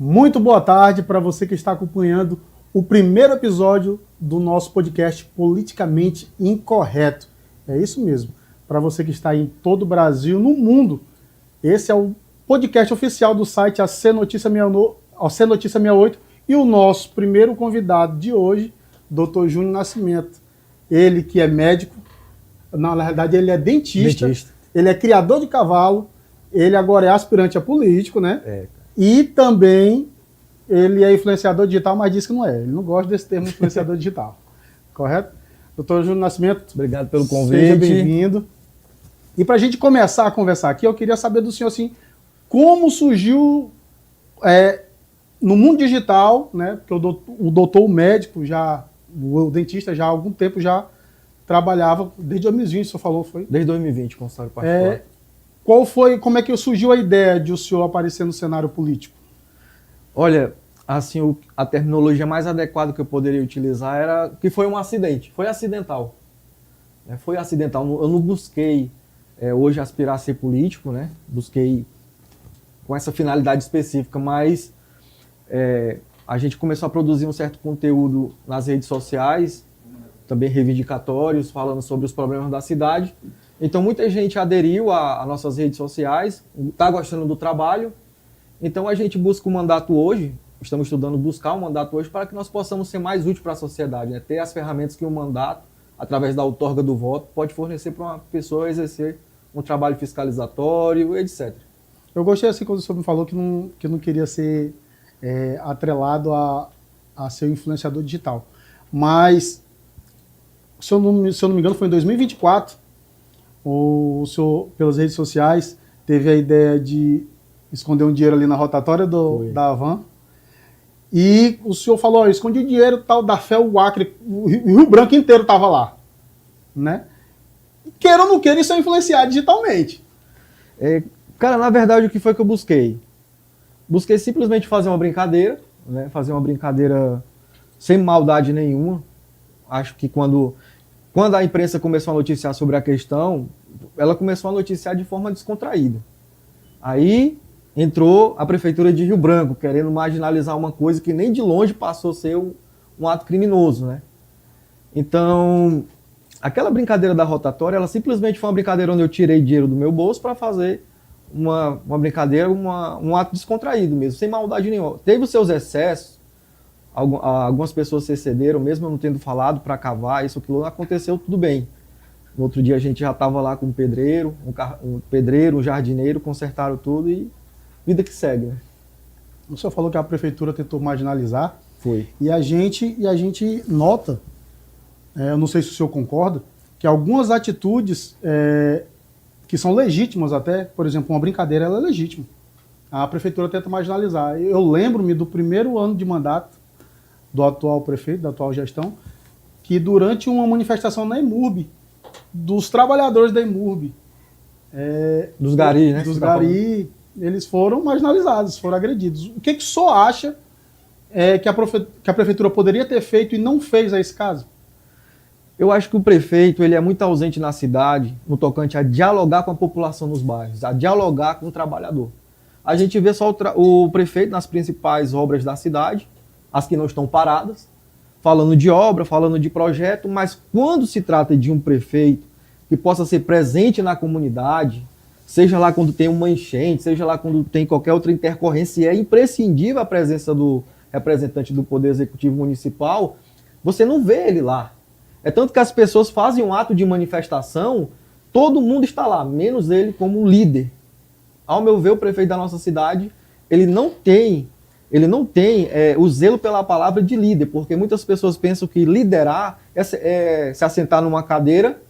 Muito boa tarde para você que está acompanhando o primeiro episódio do nosso podcast Politicamente Incorreto. É isso mesmo. Para você que está em todo o Brasil, no mundo, esse é o podcast oficial do site AC Notícia 68 e o nosso primeiro convidado de hoje, Dr. Júnior Nascimento. Ele que é médico, na verdade ele é dentista. Ele é criador de cavalo, ele agora é aspirante a político, né? E também ele é influenciador digital, mas diz que não é. Ele não gosta desse termo influenciador digital. Correto? Doutor Júnior Nascimento. Obrigado pelo convite. Seja bem-vindo. E para a gente começar a conversar aqui, eu queria saber do senhor assim, como surgiu no mundo digital, né? Porque o doutor, o médico, o dentista já há algum tempo já trabalhava, desde 2020, o senhor falou, foi? Desde 2020, consultório particular. Como é que surgiu a ideia de o senhor aparecer no cenário político? Olha, assim, a terminologia mais adequada que eu poderia utilizar era que foi um acidente, foi acidental. Foi acidental, eu não busquei hoje aspirar a ser político, né? Busquei com essa finalidade específica, mas a gente começou a produzir um certo conteúdo nas redes sociais, também reivindicatórios, falando sobre os problemas da cidade. Então muita gente aderiu a nossas redes sociais, está gostando do trabalho. Então a gente busca um mandato hoje, estamos estudando buscar um mandato hoje para que nós possamos ser mais úteis para a sociedade, né? Ter as ferramentas que um mandato, através da outorga do voto, pode fornecer para uma pessoa exercer um trabalho fiscalizatório, etc. Eu gostei assim quando o senhor me falou que não queria ser atrelado a ser influenciador digital. Mas, se eu não me engano, foi em 2024, o senhor, pelas redes sociais, teve a ideia de esconder um dinheiro ali na rotatória da Van. E o senhor falou, escondi o dinheiro tal da Fé, o Acre, o Rio Branco inteiro estava lá. Né? Queira ou não queira, isso é influenciar digitalmente. Cara, na verdade, o que foi que eu busquei? Busquei simplesmente fazer uma brincadeira, né? Fazer uma brincadeira sem maldade nenhuma. Acho que quando a imprensa começou a noticiar sobre a questão, ela começou a noticiar de forma descontraída. Aí entrou a Prefeitura de Rio Branco, querendo marginalizar uma coisa que nem de longe passou a ser um ato criminoso, né? Então, aquela brincadeira da rotatória, ela simplesmente foi uma brincadeira onde eu tirei dinheiro do meu bolso para fazer uma brincadeira, um ato descontraído mesmo, sem maldade nenhuma. Teve os seus excessos, algumas pessoas se excederam, mesmo eu não tendo falado para cavar, isso, aquilo, aconteceu, tudo bem. No outro dia a gente já estava lá com um pedreiro, um jardineiro, consertaram tudo e vida que segue, né? O senhor falou que a prefeitura tentou marginalizar. Foi. E a gente nota, eu não sei se o senhor concorda, que algumas atitudes que são legítimas até, por exemplo, uma brincadeira, ela é legítima. A prefeitura tenta marginalizar. Eu lembro-me do primeiro ano de mandato do atual prefeito, da atual gestão, que durante uma manifestação na EMURB, dos trabalhadores da EMURB, dos garis, né? Dos garis, eles foram marginalizados, foram agredidos. O que o senhor acha que a prefeitura poderia ter feito e não fez a esse caso? Eu acho que o prefeito ele é muito ausente na cidade no tocante a dialogar com a população nos bairros, a dialogar com o trabalhador. A gente vê só o prefeito nas principais obras da cidade, as que não estão paradas, falando de obra, falando de projeto, mas quando se trata de um prefeito que possa ser presente na comunidade, seja lá quando tem uma enchente, seja lá quando tem qualquer outra intercorrência, é imprescindível a presença do representante do Poder Executivo Municipal, você não vê ele lá. É tanto que as pessoas fazem um ato de manifestação, todo mundo está lá, menos ele como líder. Ao meu ver, o prefeito da nossa cidade, ele não tem o zelo pela palavra de líder, porque muitas pessoas pensam que liderar é se assentar numa cadeira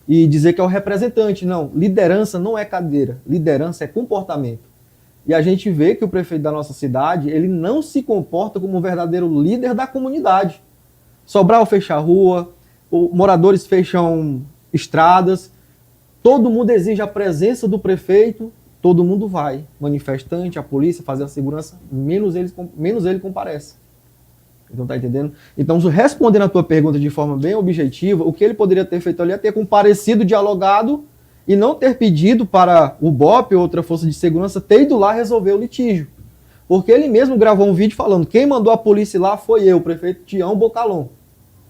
e dizer que é o representante. Não, liderança não é cadeira, liderança é comportamento. E a gente vê que o prefeito da nossa cidade, ele não se comporta como um verdadeiro líder da comunidade. Sobral fecha a rua, moradores fecham estradas, todo mundo exige a presença do prefeito, todo mundo vai, manifestante, a polícia, fazer a segurança, menos ele comparece. Então tá entendendo? Então, respondendo a tua pergunta de forma bem objetiva, o que ele poderia ter feito ali é ter comparecido, dialogado e não ter pedido para o BOP ou outra força de segurança ter ido lá resolver o litígio. Porque ele mesmo gravou um vídeo falando, quem mandou a polícia lá foi eu, o prefeito Tião Bocalon.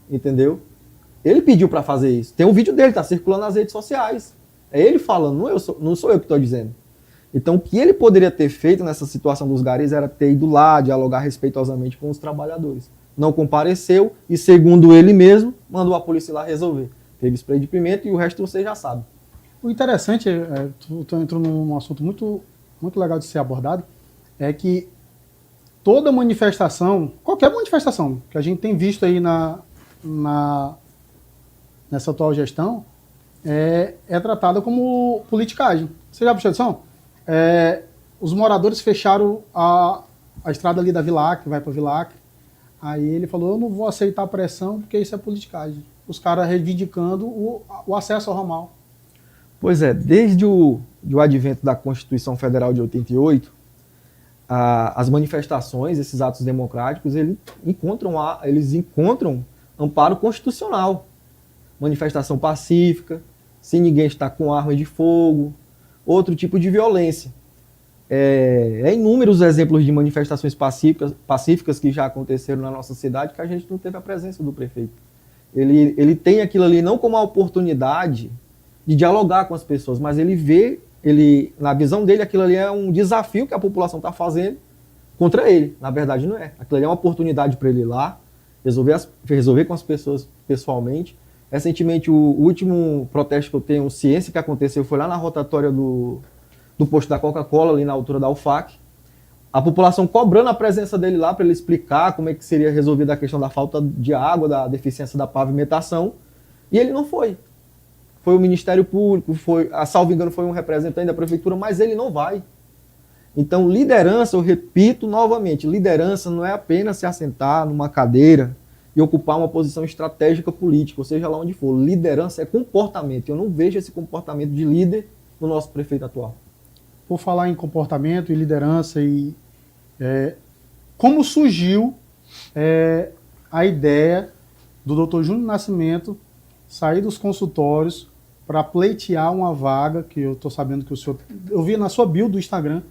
Entendeu? Ele pediu para fazer isso. Tem um vídeo dele, tá circulando nas redes sociais. É ele falando, não sou eu que estou dizendo. Então, o que ele poderia ter feito nessa situação dos garis era ter ido lá, dialogar respeitosamente com os trabalhadores. Não compareceu e, segundo ele mesmo, mandou a polícia lá resolver. Teve spray de pimenta e o resto você já sabe. O interessante, tu entrou num assunto muito, muito legal de ser abordado, é que toda manifestação, qualquer manifestação que a gente tem visto aí nessa atual gestão, é tratada como politicagem. Você já prestou atenção? Os moradores fecharam a estrada ali da Vilac, que vai para Vilac. Aí ele falou, eu não vou aceitar a pressão porque isso é politicagem. Os caras reivindicando o acesso ao ramal. Pois é, desde o advento da Constituição Federal de 88, as manifestações, esses atos democráticos, eles encontram amparo constitucional. Manifestação pacífica, sem ninguém estar com arma de fogo, outro tipo de violência. Inúmeros exemplos de manifestações pacíficas que já aconteceram na nossa cidade que a gente não teve a presença do prefeito. Ele tem aquilo ali não como uma oportunidade de dialogar com as pessoas, mas na visão dele, aquilo ali é um desafio que a população está fazendo contra ele. Na verdade, não é. Aquilo ali é uma oportunidade para ele ir lá, resolver com as pessoas pessoalmente. Recentemente, o último protesto que eu tenho ciência que aconteceu foi lá na rotatória do posto da Coca-Cola, ali na altura da UFAC. A população cobrando a presença dele lá para ele explicar como é que seria resolvida a questão da falta de água, da deficiência da pavimentação. E ele não foi. Foi o Ministério Público, salvo engano, foi um representante da Prefeitura, mas ele não vai. Então, liderança, eu repito novamente, liderança não é apenas se assentar numa cadeira e ocupar uma posição estratégica política, ou seja lá onde for. Liderança é comportamento. Eu não vejo esse comportamento de líder no nosso prefeito atual. Por falar em comportamento e liderança, como surgiu a ideia do Dr. Júnior Nascimento sair dos consultórios para pleitear uma vaga, que eu estou sabendo que o senhor... Eu vi na sua bio do Instagram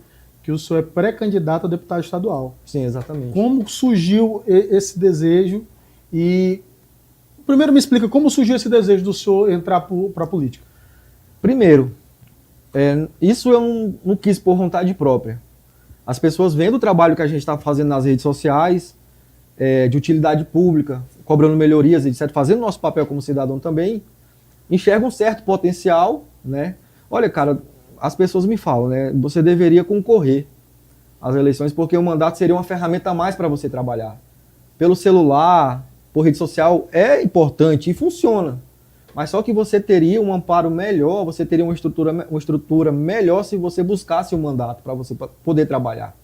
que o senhor é pré-candidato a deputado estadual. Sim, exatamente. Como surgiu esse desejo? E primeiro me explica como surgiu esse desejo do senhor entrar para a política. Primeiro, isso eu não quis por vontade própria. As pessoas vendo o trabalho que a gente está fazendo nas redes sociais, de utilidade pública, cobrando melhorias, etc., fazendo nosso papel como cidadão também, enxergam um certo potencial, né? Olha, cara, as pessoas me falam, né? Você deveria concorrer às eleições porque o mandato seria uma ferramenta a mais para você trabalhar. Pelo celular, por rede social, é importante e funciona. Mas só que você teria um amparo melhor, você teria uma estrutura melhor se você buscasse um mandato para você poder trabalhar.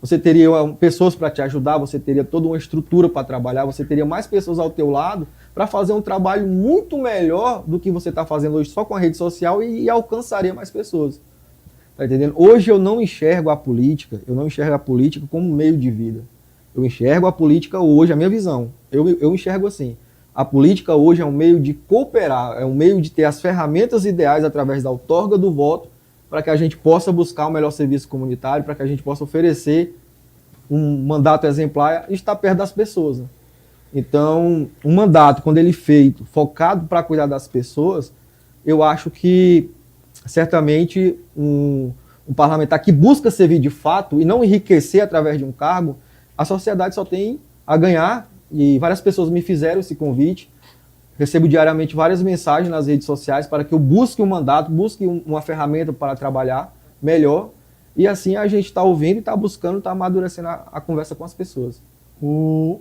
Você teria pessoas para te ajudar, você teria toda uma estrutura para trabalhar, você teria mais pessoas ao teu lado para fazer um trabalho muito melhor do que você está fazendo hoje só com a rede social e alcançaria mais pessoas. Tá entendendo? Hoje eu não enxergo a política, como meio de vida. Eu enxergo a política hoje, a minha visão, eu enxergo assim. A política hoje é um meio de cooperar, é um meio de ter as ferramentas ideais através da outorga do voto para que a gente possa buscar o melhor serviço comunitário, para que a gente possa oferecer um mandato exemplar e estar perto das pessoas. Né? Então, um mandato, quando ele é feito, focado para cuidar das pessoas, eu acho que, certamente, um parlamentar que busca servir de fato e não enriquecer através de um cargo, a sociedade só tem a ganhar, e várias pessoas me fizeram esse convite. Recebo diariamente várias mensagens nas redes sociais para que eu busque um mandato, busque uma ferramenta para trabalhar melhor. E assim a gente está ouvindo e está buscando, está amadurecendo a conversa com as pessoas. O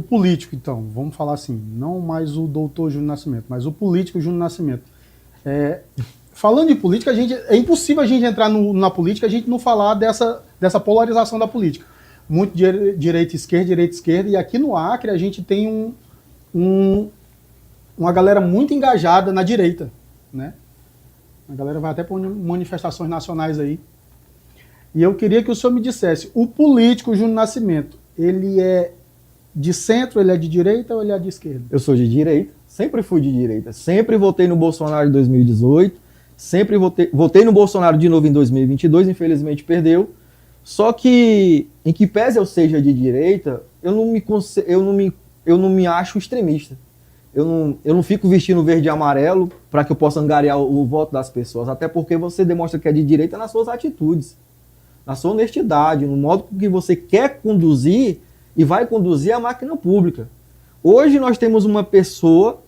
político, então, vamos falar assim, não mais o doutor Júnior Nascimento, mas o político Júnior Nascimento. Falando de política, é impossível a gente entrar na política e a gente não falar dessa polarização da política. Muito direita e esquerda, e aqui no Acre a gente tem uma galera muito engajada na direita, né? A galera vai até para manifestações nacionais aí. E eu queria que o senhor me dissesse, o político Júnior Nascimento, ele é de centro, ele é de direita ou ele é de esquerda? Eu sou de direita, sempre fui de direita, sempre votei no Bolsonaro em 2018, sempre votei no Bolsonaro de novo em 2022, infelizmente perdeu, Só que, em que pese eu seja de direita, eu não me acho extremista. Eu não fico vestindo verde e amarelo para que eu possa angariar o voto das pessoas. Até porque você demonstra que é de direita nas suas atitudes, na sua honestidade, no modo que você quer conduzir e vai conduzir a máquina pública. Hoje nós temos uma pessoa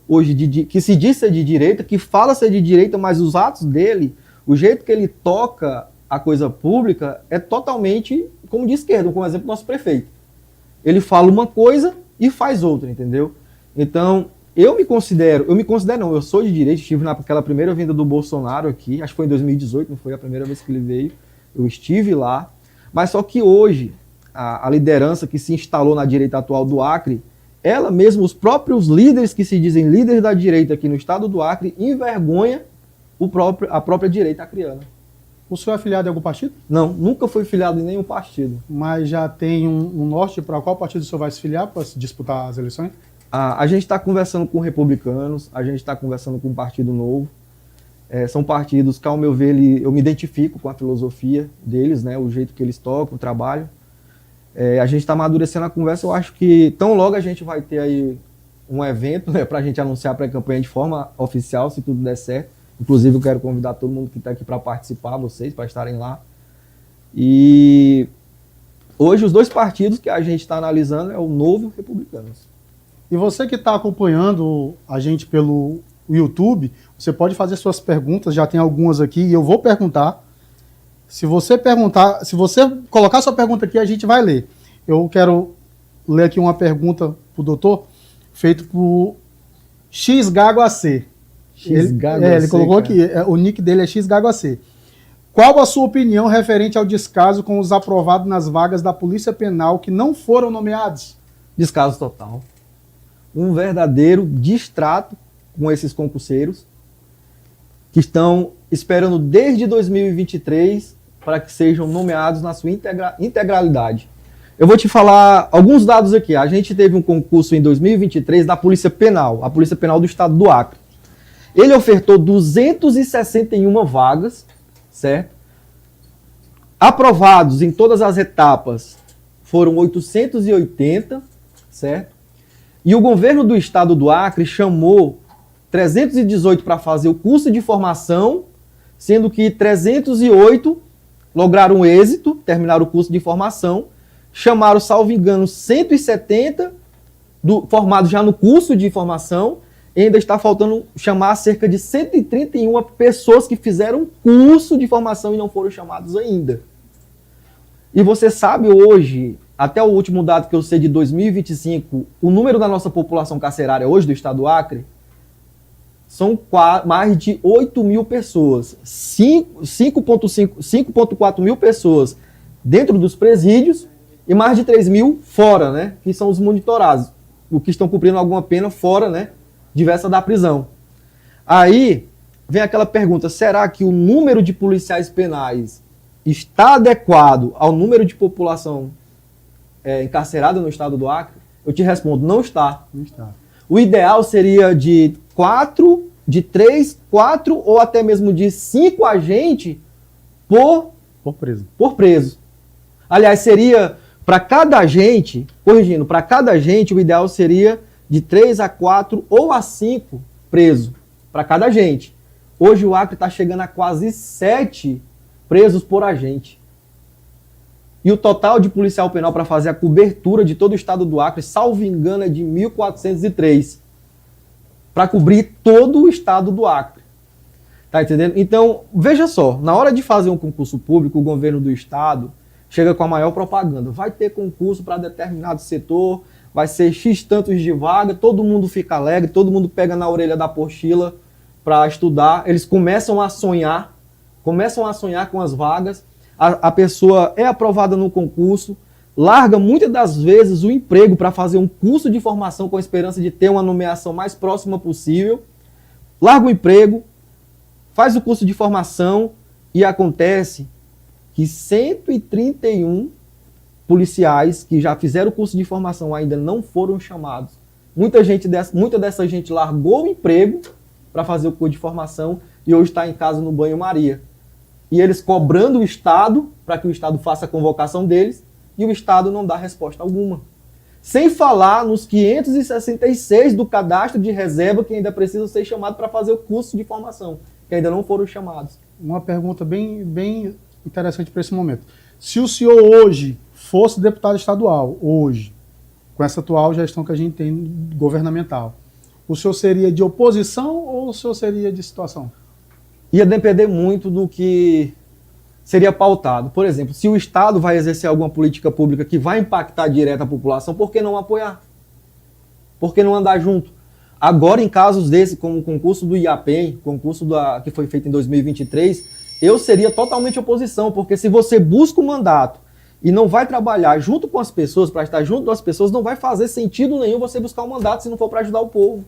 que se diz ser de direita, que fala ser de direita, mas os atos dele, o jeito que ele toca a coisa pública é totalmente como de esquerda, como exemplo nosso prefeito. Ele fala uma coisa e faz outra, entendeu? Então, eu sou de direita, estive naquela primeira vinda do Bolsonaro aqui, acho que foi em 2018, não foi a primeira vez que ele veio, eu estive lá, mas só que hoje, a liderança que se instalou na direita atual do Acre, ela mesma, os próprios líderes que se dizem líderes da direita aqui no estado do Acre, envergonha a própria direita acreana. O senhor é afiliado em algum partido? Não, nunca fui filiado em nenhum partido. Mas já tem um norte para qual partido o senhor vai se filiar para disputar as eleições? A gente está conversando com republicanos, a gente está conversando com o Partido Novo. São partidos que, ao meu ver, eu me identifico com a filosofia deles, né, o jeito que eles tocam, o trabalho. A gente está amadurecendo a conversa, eu acho que tão logo a gente vai ter aí um evento, né, para a gente anunciar a pré-campanha de forma oficial, se tudo der certo. Inclusive eu quero convidar todo mundo que está aqui para participar, vocês, para estarem lá. E hoje os dois partidos que a gente está analisando é o Novo e o Republicanos. E você que está acompanhando a gente pelo YouTube, você pode fazer suas perguntas, já tem algumas aqui, e eu vou perguntar. Se você colocar sua pergunta aqui, a gente vai ler. Eu quero ler aqui uma pergunta para o doutor, feito por XGagoAC. Ele colocou aqui, o nick dele é XGagoAC. Qual a sua opinião referente ao descaso com os aprovados nas vagas da Polícia Penal que não foram nomeados? Descaso total. Um verdadeiro distrato com esses concurseiros que estão esperando desde 2023 para que sejam nomeados na sua integralidade. Eu vou te falar alguns dados aqui. A gente teve um concurso em 2023 da Polícia Penal, a Polícia Penal do Estado do Acre. Ele ofertou 261 vagas, certo? Aprovados em todas as etapas foram 880, certo? E o governo do Estado do Acre chamou 318 para fazer o curso de formação, sendo que 308 lograram êxito, terminaram o curso de formação, chamaram, salvo engano, 170 formados já no curso de formação, e ainda está faltando chamar cerca de 131 pessoas que fizeram curso de formação e não foram chamados ainda. E você sabe hoje, até o último dado que eu sei de 2025, o número da nossa população carcerária hoje do estado do Acre são mais de 8 mil pessoas. 5,4 mil pessoas dentro dos presídios e mais de 3 mil fora, né? Que são os monitorados, o que estão cumprindo alguma pena fora, né? Diversa da prisão. Aí vem aquela pergunta, será que o número de policiais penais está adequado ao número de população encarcerada no estado do Acre? Eu te respondo, não está. Não está. O ideal seria de 3, 4 ou até mesmo de 5 agentes por preso. Aliás, seria para cada agente, corrigindo, para cada agente o ideal seria de 3 a 4 ou a 5 presos para cada agente. Hoje o Acre está chegando a quase 7 presos por agente. E o total de policial penal para fazer a cobertura de todo o estado do Acre, salvo engano, é de 1.403. Para cobrir todo o estado do Acre. Tá entendendo? Então, veja só, na hora de fazer um concurso público, o governo do estado chega com a maior propaganda. Vai ter concurso para determinado setor, vai ser X tantos de vaga, todo mundo fica alegre, todo mundo pega na orelha da apostila para estudar, eles começam a sonhar com as vagas, a pessoa é aprovada no concurso, larga muitas das vezes o emprego para fazer um curso de formação com a esperança de ter uma nomeação mais próxima possível, larga o emprego, faz o curso de formação e acontece que 131 policiais que já fizeram o curso de formação ainda não foram chamados. Muita dessa gente largou o emprego para fazer o curso de formação e hoje está em casa no banho-maria. e eles cobrando o Estado para que o Estado faça a convocação deles e o Estado não dá resposta alguma. Sem falar nos 566 do cadastro de reserva que ainda precisam ser chamados para fazer o curso de formação, que ainda não foram chamados. Uma pergunta bem interessante para esse momento. Se o senhor hoje fosse deputado estadual, hoje, com essa atual gestão que a gente tem governamental, o senhor seria de oposição ou o senhor seria de situação? Ia depender muito do que seria pautado. Por exemplo, se o Estado vai exercer alguma política pública que vai impactar direto a população, por que não apoiar? Por que não andar junto? Agora, em casos desses, como o concurso do IAPEM, que foi feito em 2023, eu seria totalmente oposição, porque se você busca um mandato e não vai trabalhar junto com as pessoas, para estar junto das pessoas, não vai fazer sentido nenhum você buscar um mandato se não for para ajudar o povo.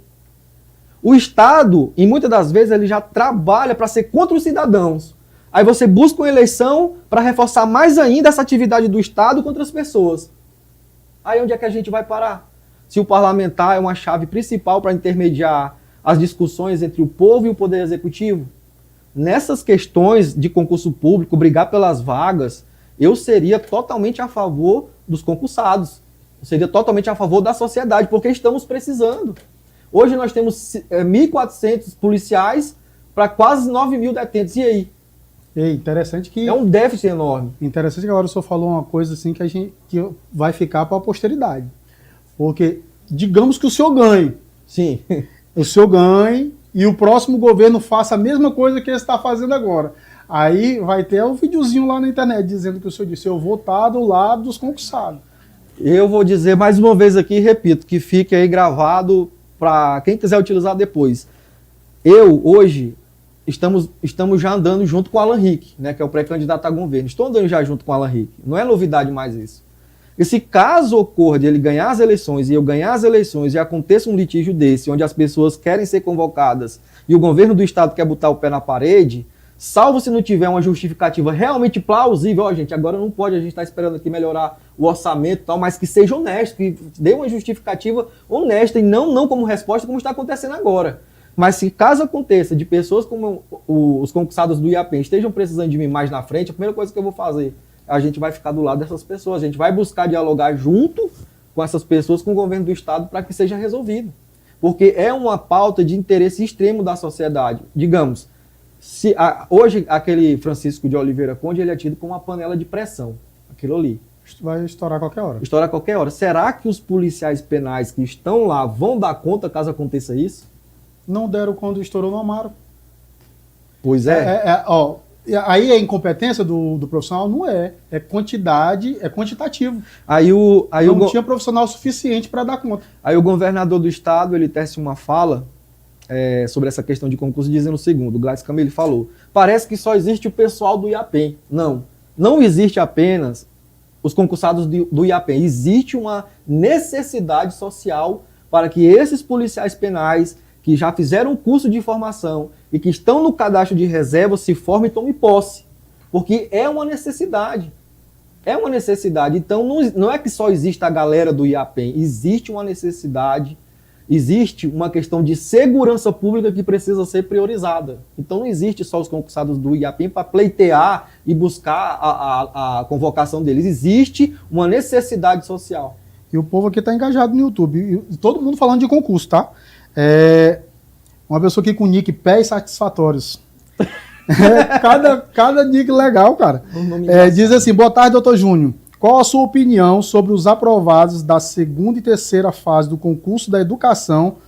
O Estado, e muitas das vezes, ele já trabalha para ser contra os cidadãos. Aí você busca uma eleição para reforçar mais ainda essa atividade do Estado contra as pessoas. Aí onde é que a gente vai parar? Se o parlamentar é uma chave principal para intermediar as discussões entre o povo e o poder executivo, nessas questões de concurso público, brigar pelas vagas, eu seria totalmente a favor dos concursados. Eu seria totalmente a favor da sociedade, porque estamos precisando. Hoje nós temos 1.400 policiais para quase 9.000 detentos. E aí? Interessante que... É um déficit enorme. Interessante que agora o senhor falou uma coisa assim que vai ficar para a posteridade. Porque, digamos que o senhor ganhe. Sim. O senhor ganhe e o próximo governo faça a mesma coisa que ele está fazendo agora. Aí vai ter um videozinho lá na internet dizendo que o senhor disse: eu vou estar do lado dos concursados. Eu vou dizer mais uma vez aqui, repito, que fique aí gravado para quem quiser utilizar depois. Hoje, estamos já andando junto com o Alan Rick, né, que é o pré-candidato a governo. Estou andando já junto com o Alan Rick. Não é novidade mais isso. E se caso ocorra de ele ganhar as eleições e eu ganhar as eleições e aconteça um litígio desse, onde as pessoas querem ser convocadas e o governo do Estado quer botar o pé na parede, salvo se não tiver uma justificativa realmente plausível, gente, agora não pode, a gente está esperando aqui melhorar o orçamento e tal, mas que seja honesto, que dê uma justificativa honesta e não como resposta como está acontecendo agora. Mas se caso aconteça de pessoas como os concursados do IAPEM estejam precisando de mim mais na frente, a primeira coisa que eu vou fazer, a gente vai ficar do lado dessas pessoas, a gente vai buscar dialogar junto com essas pessoas, com o governo do Estado, para que seja resolvido. Porque é uma pauta de interesse extremo da sociedade. Digamos, hoje aquele Francisco de Oliveira Conde, ele é tido como uma panela de pressão, aquilo ali. Vai estourar a qualquer hora. Estourar a qualquer hora. Será que os policiais penais que estão lá vão dar conta caso aconteça isso? Não deram quando estourou no Amaro. Pois é. Aí a incompetência do profissional não é quantidade, é quantitativo. Não tinha profissional suficiente para dar conta. Aí o governador do estado, ele tece uma fala sobre essa questão de concurso, dizendo o segundo, o Gladys Camille falou, parece que só existe o pessoal do IAPEM. Não existe apenas os concursados do IAPEM, existe uma necessidade social para que esses policiais penais que já fizeram um curso de formação e que estão no cadastro de reserva se formem e tomem posse. Porque é uma necessidade. É uma necessidade. Então, não é que só existe a galera do IAPEM. Existe uma necessidade, existe uma questão de segurança pública que precisa ser priorizada. Então, não existe só os concursados do IAPEM para pleitear e buscar a convocação deles. Existe uma necessidade social. E o povo aqui está engajado no YouTube. E todo mundo falando de concurso, tá? Uma pessoa aqui com nick pés satisfatórios. Cada nick legal, cara. Diz assim: boa tarde, doutor Júnior. Qual a sua opinião sobre os aprovados da segunda e terceira fase do concurso da educação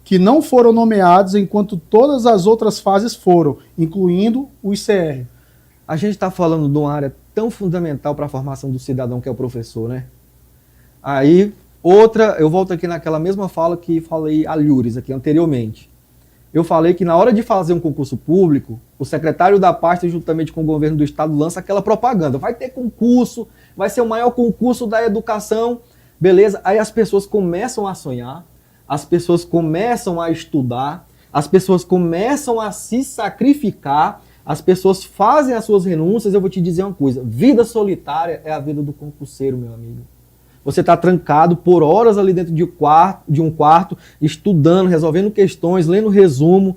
que não foram nomeados enquanto todas as outras fases foram, incluindo o ICR? A gente está falando de uma área tão fundamental para a formação do cidadão que é o professor, né? Aí... eu volto aqui naquela mesma fala que falei a Lures aqui anteriormente. Eu falei que na hora de fazer um concurso público, o secretário da pasta, juntamente com o governo do estado, lança aquela propaganda. Vai ter concurso, vai ser o maior concurso da educação, beleza? Aí as pessoas começam a sonhar, as pessoas começam a estudar, as pessoas começam a se sacrificar, as pessoas fazem as suas renúncias. Eu vou te dizer uma coisa, vida solitária é a vida do concurseiro, meu amigo. Você está trancado por horas ali dentro de um quarto, estudando, resolvendo questões, lendo resumo.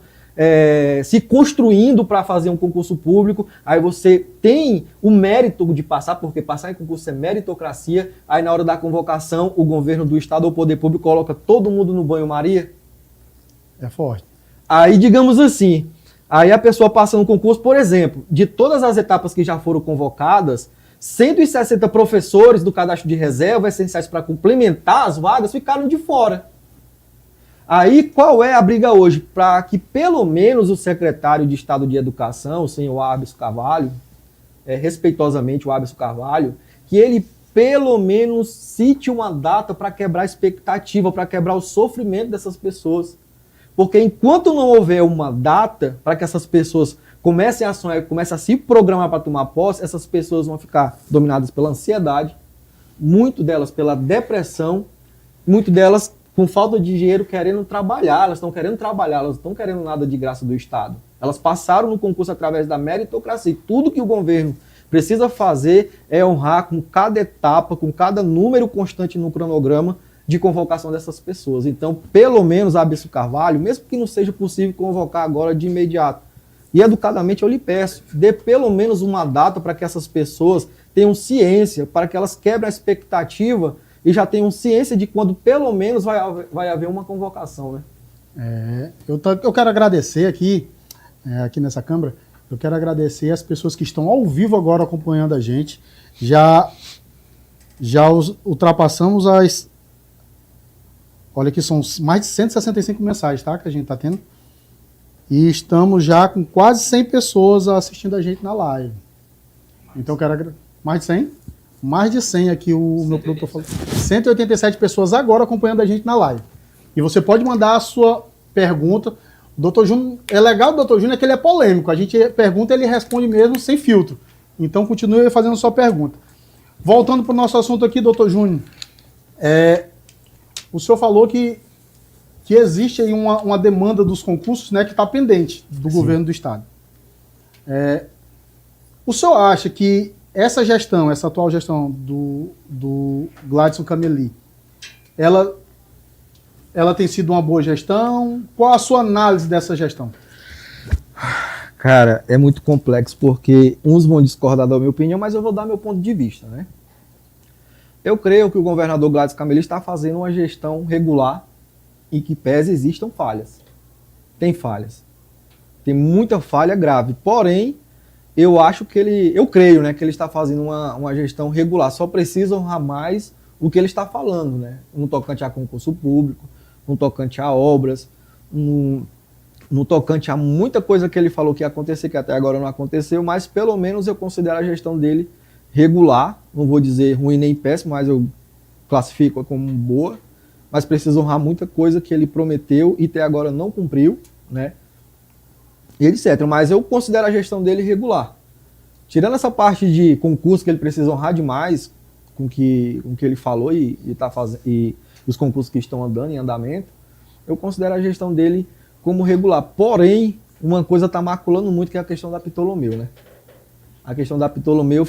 se construindo para fazer um concurso público, aí você tem o mérito de passar, porque passar em concurso é meritocracia, aí na hora da convocação, o governo do estado ou o poder público coloca todo mundo no banho-maria. É forte. Aí, digamos assim, aí a pessoa passa no concurso, por exemplo, de todas as etapas que já foram convocadas, 160 professores do cadastro de reserva essenciais para complementar as vagas ficaram de fora. Aí, qual é a briga hoje? Para que pelo menos o secretário de Estado de Educação, o senhor Árbitro Carvalho, respeitosamente o Árbitro Carvalho, que ele pelo menos cite uma data para quebrar a expectativa, para quebrar o sofrimento dessas pessoas. Porque enquanto não houver uma data para que essas pessoas comecem a sonhar, comecem a se programar para tomar posse, essas pessoas vão ficar dominadas pela ansiedade, muito delas pela depressão, muito delas com falta de dinheiro querendo trabalhar, elas estão querendo trabalhar, elas não estão querendo nada de graça do Estado. Elas passaram no concurso através da meritocracia e tudo que o governo precisa fazer é honrar com cada etapa, com cada número constante no cronograma de convocação dessas pessoas. Então, pelo menos, Árbitro Carvalho, mesmo que não seja possível convocar agora de imediato, e educadamente eu lhe peço, dê pelo menos uma data para que essas pessoas tenham ciência, para que elas quebrem a expectativa e já tenham ciência de quando pelo menos vai haver uma convocação, né? Eu quero agradecer aqui nessa câmara, eu quero agradecer as pessoas que estão ao vivo agora acompanhando a gente. Já ultrapassamos olha aqui, são mais de 165 mensagens, tá, que a gente está tendo. E estamos já com quase 100 pessoas assistindo a gente na live. Então, eu quero mais de 100? Mais de 100 aqui o meu produtor falou. 187 pessoas agora acompanhando a gente na live. E você pode mandar a sua pergunta. O Dr. Júnior, é legal do Dr. Júnior é que ele é polêmico. A gente pergunta e ele responde mesmo sem filtro. Então, continue fazendo a sua pergunta. Voltando para o nosso assunto aqui, Dr. Júnior. O senhor falou que existe aí uma demanda dos concursos, né, que está pendente do Sim. governo do Estado. O senhor acha que essa atual gestão do Gladson Cameli, ela tem sido uma boa gestão? Qual a sua análise dessa gestão? Cara, é muito complexo, porque uns vão discordar da minha opinião, mas eu vou dar meu ponto de vista, né? Eu creio que o governador Gladson Cameli está fazendo uma gestão regular, em que pese existam falhas. Tem falhas. Tem muita falha grave. Porém, eu creio, né, que ele está fazendo uma gestão regular. Só precisa honrar mais o que ele está falando, né? No tocante a concurso público, no tocante a obras, no tocante a muita coisa que ele falou que ia acontecer, que até agora não aconteceu, mas pelo menos eu considero a gestão dele regular. Não vou dizer ruim nem péssimo, mas eu classifico como boa. Mas precisa honrar muita coisa que ele prometeu e até agora não cumpriu, né? E etc. Mas eu considero a gestão dele regular. Tirando essa parte de concurso que ele precisa honrar demais com que ele falou e os concursos que estão andando em andamento, eu considero a gestão dele como regular. Porém, uma coisa está maculando muito, que é a questão da Ptolomeu, né? A questão da Ptolomeu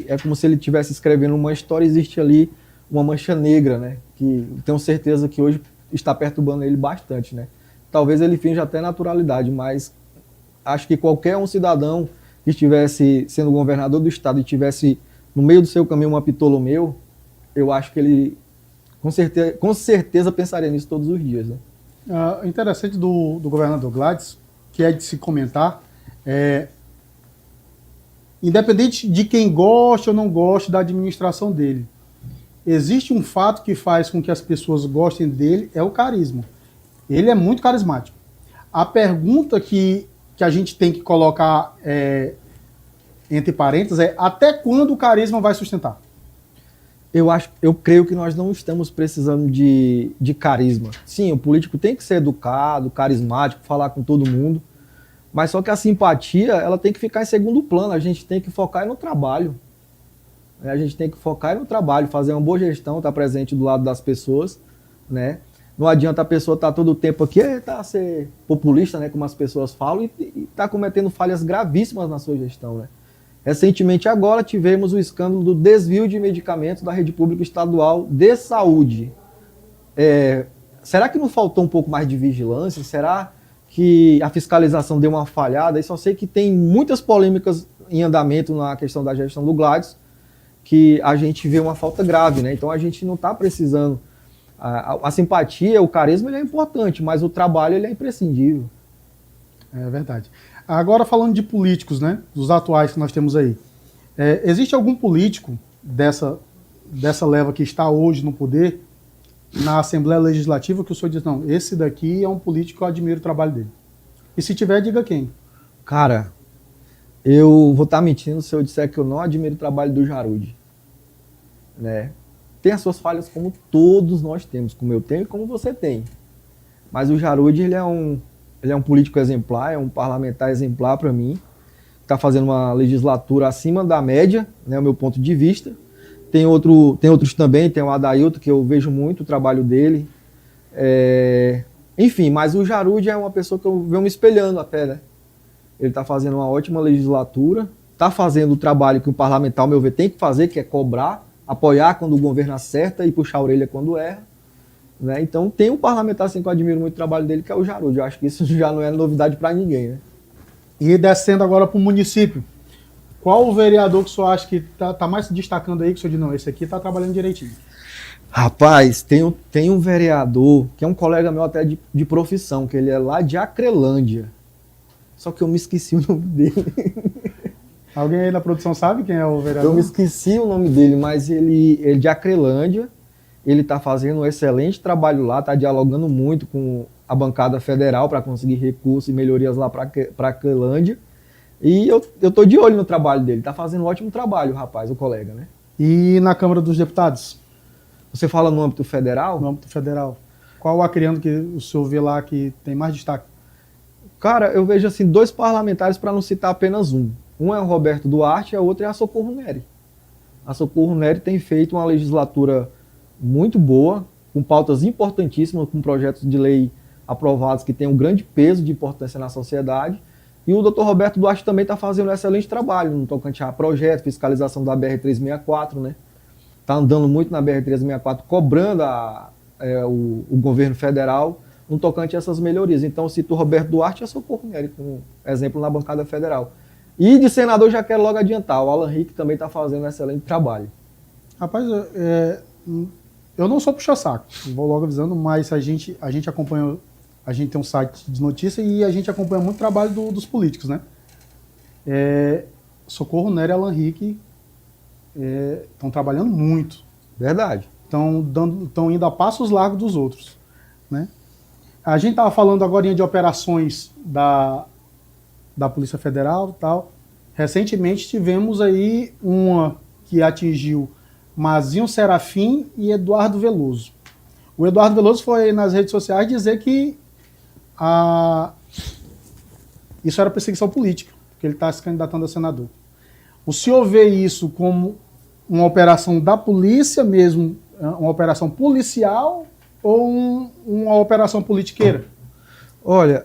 é como se ele estivesse escrevendo uma história, existe ali uma mancha negra, né? Que tenho certeza que hoje está perturbando ele bastante, né? Talvez ele finja até naturalidade, mas acho que qualquer um cidadão que estivesse sendo governador do estado e tivesse no meio do seu caminho uma Ptolomeu, eu acho que ele com certeza pensaria nisso todos os dias, né? Interessante do governador Gladson, que é de se comentar, independente de quem gosta ou não gosta da administração dele, existe um fato que faz com que as pessoas gostem dele, é o carisma. Ele é muito carismático. A pergunta que a gente tem que colocar entre parênteses é: até quando o carisma vai sustentar? Eu creio que nós não estamos precisando de carisma. Sim, o político tem que ser educado, carismático, falar com todo mundo, mas só que a simpatia, ela tem que ficar em segundo plano. A gente tem que focar no trabalho. A gente tem que focar no trabalho, fazer uma boa gestão, estar presente do lado das pessoas, né? Não adianta a pessoa estar todo o tempo aqui, ser populista, né, como as pessoas falam, e estar cometendo falhas gravíssimas na sua gestão, né? Recentemente agora tivemos o escândalo do desvio de medicamentos da rede pública estadual de saúde. Será que não faltou um pouco mais de vigilância? Será que a fiscalização deu uma falhada, e só sei que tem muitas polêmicas em andamento na questão da gestão do Gladys, que a gente vê uma falta grave, né? Então a gente não está precisando. A simpatia, o carisma, ele é importante, mas o trabalho ele é imprescindível. É verdade. Agora falando de políticos, né? Dos atuais que nós temos aí. Existe algum político dessa leva que está hoje no poder, na Assembleia Legislativa, que o senhor diz, não, esse daqui é um político que eu admiro o trabalho dele? E se tiver, diga quem. Cara, eu vou estar mentindo se eu disser que eu não admiro o trabalho do Jarudi, né? Tem as suas falhas como todos nós temos, como eu tenho e como você tem. Mas o Jarudi, ele é um político exemplar, é um parlamentar exemplar para mim. Está fazendo uma legislatura acima da média, né, o meu ponto de vista. Tem outros também, tem o Adailton, que eu vejo muito o trabalho dele. Enfim, mas o Jarudi é uma pessoa que eu venho me espelhando até, né? Ele está fazendo uma ótima legislatura, está fazendo o trabalho que o parlamentar, ao meu ver, tem que fazer, que é cobrar, apoiar quando o governo acerta e puxar a orelha quando erra. Né? Então tem um parlamentar assim, que eu admiro muito o trabalho dele, que é o Jarudi. Eu acho que isso já não é novidade para ninguém. Né? E descendo agora para o município, qual o vereador que o senhor acha que está mais se destacando aí, que o senhor diz, não, esse aqui está trabalhando direitinho? Rapaz, tem um vereador, que é um colega meu até de profissão, que ele é lá de Acrelândia. Só que eu me esqueci o nome dele. Alguém aí na produção sabe quem é o vereador? Eu me esqueci o nome dele, mas ele de Acrelândia. Ele está fazendo um excelente trabalho lá, está dialogando muito com a bancada federal para conseguir recursos e melhorias lá para Acrelândia. E eu estou de olho no trabalho dele. Está fazendo um ótimo trabalho, rapaz, o colega, né? E na Câmara dos Deputados? Você fala no âmbito federal? No âmbito federal. Qual o acreano que o senhor vê lá que tem mais destaque? Cara, eu vejo assim 2 parlamentares, para não citar apenas um. Um é o Roberto Duarte e a outra é a Socorro Nery. A Socorro Nery tem feito uma legislatura muito boa, com pautas importantíssimas, com projetos de lei aprovados que têm um grande peso de importância na sociedade. E o Dr. Roberto Duarte também está fazendo um excelente trabalho no tocante a projeto, fiscalização da BR-364, né? Está andando muito na BR-364, cobrando o governo federal no tocante a essas melhorias. Então, eu cito o Roberto Duarte e a Socorro Nery como exemplo na bancada federal. E de senador, já quero logo adiantar, o Alan Rick também está fazendo um excelente trabalho. Rapaz, eu não sou puxa-saco, vou logo avisando, mas a gente acompanha, a gente tem um site de notícia e a gente acompanha muito o trabalho dos políticos, né? Socorro Nery e Alan Rick estão trabalhando muito. Verdade. Estão indo a passos largos dos outros, né? A gente estava falando agora de operações da Polícia Federal e tal. Recentemente tivemos aí uma que atingiu Mazinho Serafim e Eduardo Veloso. O Eduardo Veloso foi nas redes sociais dizer que isso era perseguição política, porque ele está se candidatando a senador. O senhor vê isso como uma operação da polícia mesmo, uma operação policial ou uma operação politiqueira? Olha,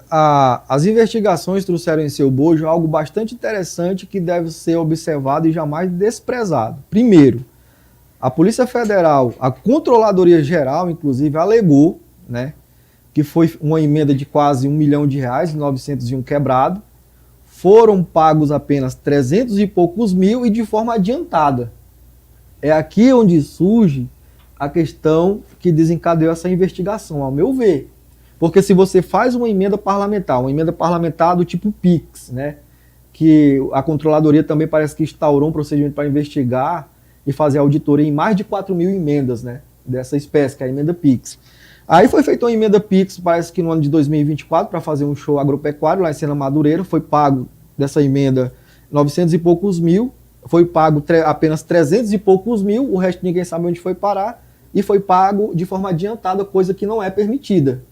as investigações trouxeram em seu bojo algo bastante interessante que deve ser observado e jamais desprezado. Primeiro, a Polícia Federal, a Controladoria Geral, inclusive, alegou, né, que foi uma emenda de quase R$1 milhão, 901 quebrado, foram pagos apenas 300 e poucos mil e de forma adiantada. É aqui onde surge a questão que desencadeou essa investigação, ao meu ver. Porque se você faz uma emenda parlamentar do tipo PIX, né, que a Controladoria também parece que instaurou um procedimento para investigar e fazer auditoria em mais de 4 mil emendas, né, dessa espécie, que é a emenda PIX. Aí foi feita uma emenda PIX, parece que no ano de 2024, para fazer um show agropecuário lá em Sena Madureira, foi pago dessa emenda 900 e poucos mil, foi pago apenas 300 e poucos mil, o resto ninguém sabe onde foi parar, e foi pago de forma adiantada, coisa que não é permitida.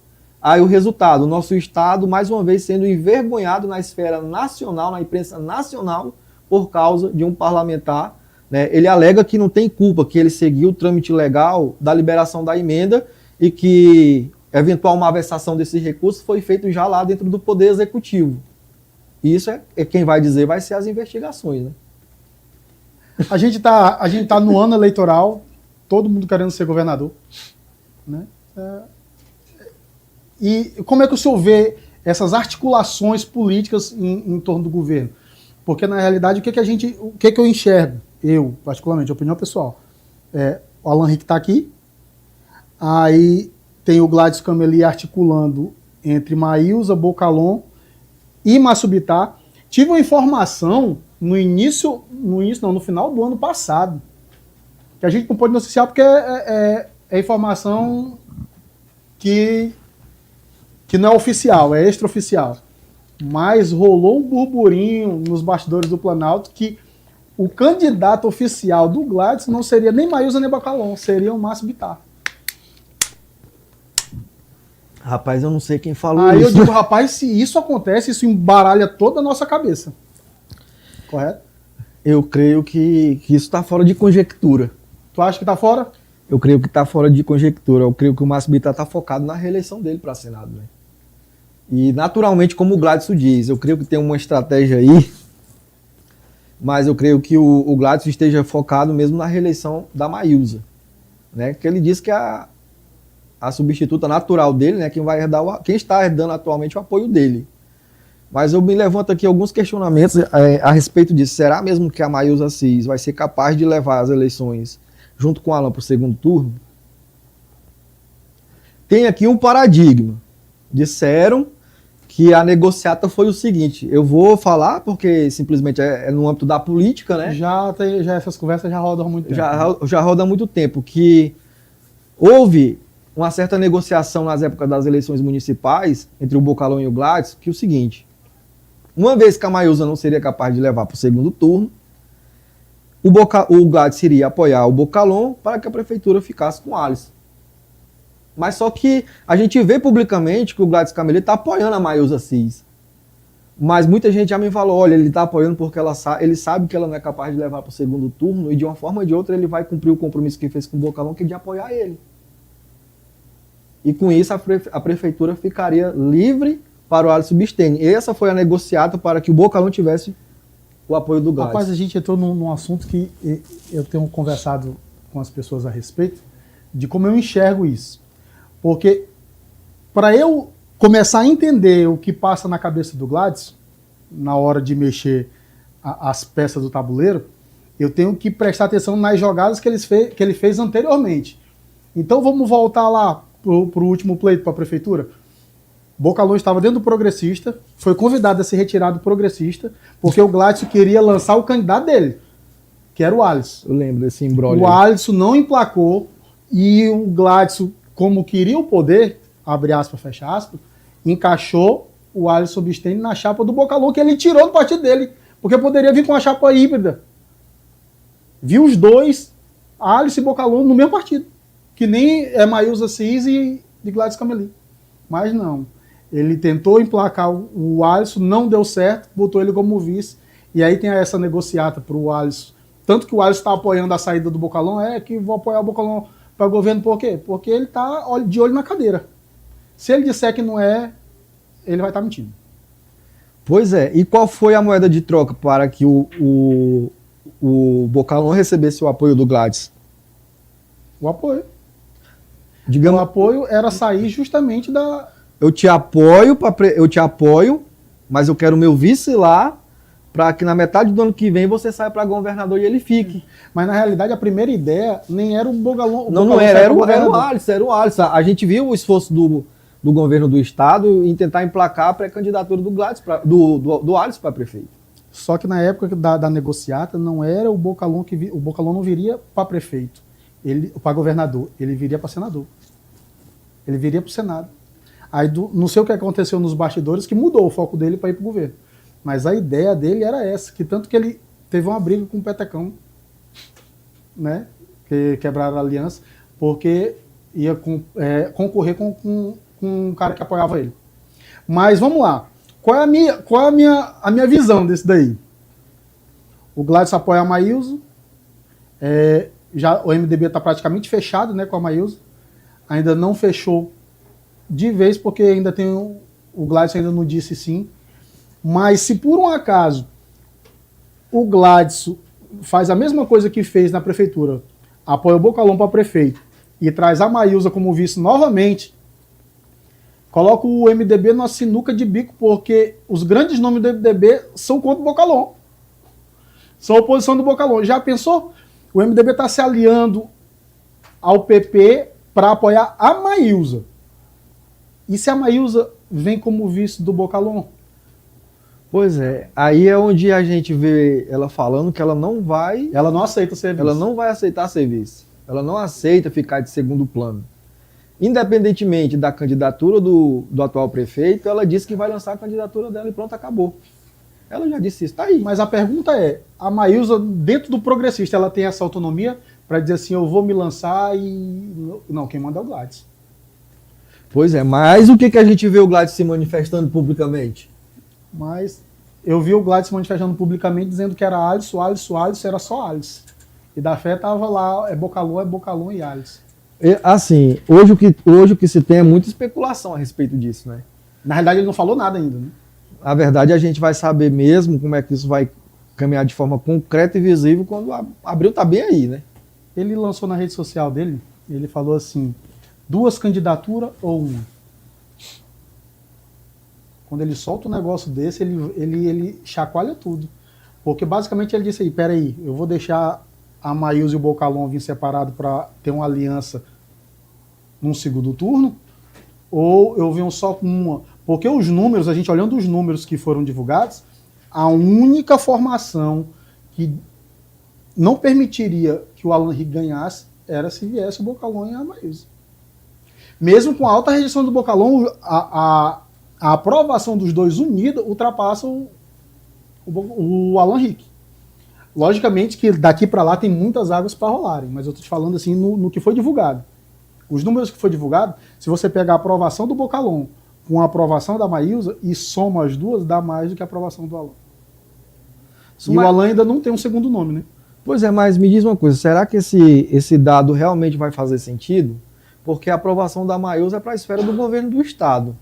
Aí o resultado, o nosso Estado, mais uma vez, sendo envergonhado na esfera nacional, na imprensa nacional, por causa de um parlamentar, né? Ele alega que não tem culpa, que ele seguiu o trâmite legal da liberação da emenda e que eventual malversação desse recurso foi feito já lá dentro do Poder Executivo. E isso é quem vai dizer, vai ser as investigações, né? A gente tá no ano eleitoral, todo mundo querendo ser governador, né? E como é que o senhor vê essas articulações políticas em torno do governo. Porque, na realidade, o que eu enxergo? Eu, particularmente, opinião pessoal. O Alan Rick está aqui, aí tem o Gladys Cameli articulando entre Maílza, Bocalon e Massobitá. Tive uma informação no final do ano passado, que a gente não pode noticiar porque é informação que não é oficial, é extraoficial. Mas rolou um burburinho nos bastidores do Planalto que o candidato oficial do Gladys não seria nem Maílza nem Bocalon, seria o Massobitá. Rapaz, eu não sei quem falou Aí isso. eu digo, rapaz, se isso acontece, isso embaralha toda a nossa cabeça. Correto? Eu creio que isso está fora de conjectura. Tu acha que tá fora? Eu creio que está fora de conjectura. Eu creio que o Massobitá está focado na reeleição dele para Senado. Né? E, naturalmente, como o Gladys diz, eu creio que tem uma estratégia aí, mas eu creio que o Gladys esteja focado mesmo na reeleição da Maílza. Né? Que ele diz que a substituta natural dele, né, quem está herdando atualmente o apoio dele. Mas eu me levanto aqui alguns questionamentos a respeito disso. Será mesmo que a Maílza Assis vai ser capaz de levar as eleições junto com o Alan para o segundo turno? Tem aqui um paradigma. Disseram que a negociata foi o seguinte, eu vou falar porque simplesmente é no âmbito da política, né? Já essas conversas já rodam há muito tempo. Já roda há muito tempo, que houve uma certa negociação nas épocas das eleições municipais entre o Bocalon e o Gladys, que é o seguinte, uma vez que a Maílza não seria capaz de levar para o segundo turno, o Gladys iria apoiar o Bocalon para que a prefeitura ficasse com o Alisson. Mas só que a gente vê publicamente que o Gladys Cameli está apoiando a Maílza Assis. Mas muita gente já me falou, olha, ele está apoiando porque ele sabe que ela não é capaz de levar para o segundo turno e de uma forma ou de outra ele vai cumprir o compromisso que fez com o Bocalon, que é de apoiar ele. E com isso a prefeitura ficaria livre para o Alisson Bisteni. Essa foi a negociata para que o Bocalon tivesse o apoio do Gladys. Rapaz, a gente entrou num assunto que eu tenho conversado com as pessoas a respeito de como eu enxergo isso. Porque para eu começar a entender o que passa na cabeça do Gladys, na hora de mexer as peças do tabuleiro, eu tenho que prestar atenção nas jogadas que ele fez anteriormente. Então vamos voltar lá para o último pleito para a prefeitura. Bocalon estava dentro do Progressista, foi convidado a se retirar do Progressista, porque o Gladys queria lançar o candidato dele, que era o Alisson. Eu lembro desse imbróglio. O Alisson não emplacou e o Gladys, como queria o poder, abre aspas, fecha aspas, encaixou o Alisson Bisteni na chapa do Bocalon, que ele tirou do partido dele, porque poderia vir com uma chapa híbrida. Viu os dois, Alisson e Bocalon, no mesmo partido, que nem é Maílza Assis e de Gladys Cameli. Mas não. Ele tentou emplacar o Alisson, não deu certo, botou ele como vice, e aí tem essa negociata para o Alisson. Tanto que o Alisson está apoiando a saída do Bocalon, que vou apoiar o Bocalon para o governo, por quê? Porque ele está de olho na cadeira. Se ele disser que não é, ele vai estar mentindo. Pois é, e qual foi a moeda de troca para que o Bocalon recebesse o apoio do Gladys? O apoio. Digamos, o apoio era sair justamente da... Eu te apoio, mas eu quero o meu vice lá, para que na metade do ano que vem você saia para governador e ele fique. Mas na realidade a primeira ideia nem era o Bocalon. Não era o Alisson. A gente viu o esforço do governo do estado em tentar emplacar a pré-candidatura do Gladys, do Alisson para prefeito. Só que na época da negociata não era o Bocalon o Bocalon não viria para prefeito, para governador, ele viria para senador. Ele viria para o Senado. Aí não sei o que aconteceu nos bastidores que mudou o foco dele para ir para o governo. Mas a ideia dele era essa, que tanto que ele teve uma briga com o Petecão, né? Que quebraram a aliança, porque ia concorrer com um cara que apoiava ele. Mas vamos lá. Qual é a minha visão desse daí? O Gladys apoia a Maílza, já o MDB está praticamente fechado, né, com a Maílza. Ainda não fechou de vez, porque ainda tem o Gladys ainda não disse sim. Mas se por um acaso o Gladys faz a mesma coisa que fez na prefeitura, apoia o Bocalon para prefeito e traz a Maílza como vice novamente, coloca o MDB numa sinuca de bico, porque os grandes nomes do MDB são contra o Bocalhon. São oposição do Bocalhon. Já pensou? O MDB está se aliando ao PP para apoiar a Maílza. E se a Maílza vem como vice do Bocalhon? Pois é, aí é onde a gente vê ela falando que ela não vai... Ela não aceita ser vice. Ela não vai aceitar ser vice. Ela não aceita ficar de segundo plano. Independentemente da candidatura do atual prefeito, ela disse que vai lançar a candidatura dela e pronto, acabou. Ela já disse isso, tá aí. Mas a pergunta é, a Maílza, dentro do progressista, ela tem essa autonomia para dizer assim, eu vou me lançar e... Não, quem manda é o Gladys. Pois é, mas o que a gente vê o Gladys se manifestando publicamente? Mas eu vi o Gladys se manifestando publicamente dizendo que era Alisson, era só Alisson. E da fé tava lá, é Bocalhon e Alisson. Assim, hoje o que se tem é muita especulação a respeito disso, né? Na realidade ele não falou nada ainda, né? A verdade a gente vai saber mesmo como é que isso vai caminhar de forma concreta e visível quando Abril tá bem aí, né? Ele lançou na rede social dele, ele falou assim, 2 candidaturas ou 1? Quando ele solta um negócio desse, ele chacoalha tudo. Porque basicamente ele disse aí, peraí, eu vou deixar a Maílza e o Bocalhon vir separado para ter uma aliança num segundo turno? Ou eu venho só com uma? Porque os números, a gente olhando os números que foram divulgados, a única formação que não permitiria que o Alan Rick ganhasse era se viesse o Bocalhon e a Maílza. Mesmo com a alta rejeição do Bocalhon, a aprovação dos dois unida ultrapassa o Alan Rick. Logicamente que daqui para lá tem muitas águas para rolarem, mas eu estou te falando assim no que foi divulgado. Os números que foi divulgado, se você pegar a aprovação do Bocalhon com a aprovação da Maílza e soma as duas, dá mais do que a aprovação do Alan. E o Alan ainda não tem um segundo nome, né? Pois é, mas me diz uma coisa, será que esse dado realmente vai fazer sentido? Porque a aprovação da Maílza é para a esfera do governo do Estado.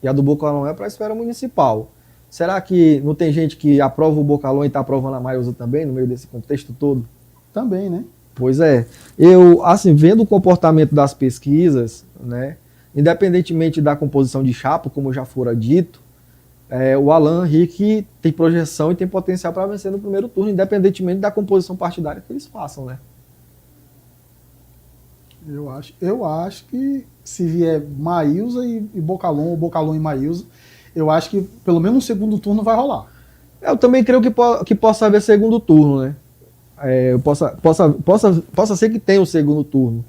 E a do Bocalhon é para a esfera municipal. Será que não tem gente que aprova o Bocalhon e está aprovando a Maílza também, no meio desse contexto todo? Também, né? Pois é. Eu, assim, vendo o comportamento das pesquisas, né, independentemente da composição de chapa, como já fora dito, o Alan Rick tem projeção e tem potencial para vencer no primeiro turno, independentemente da composição partidária que eles façam, né? Eu acho que se vier Maílza e Bocalhon, ou Bocalhon e Maílza, eu acho que pelo menos um segundo turno vai rolar. Eu também creio que possa haver segundo turno, né? Possa ser que tenha o segundo turno.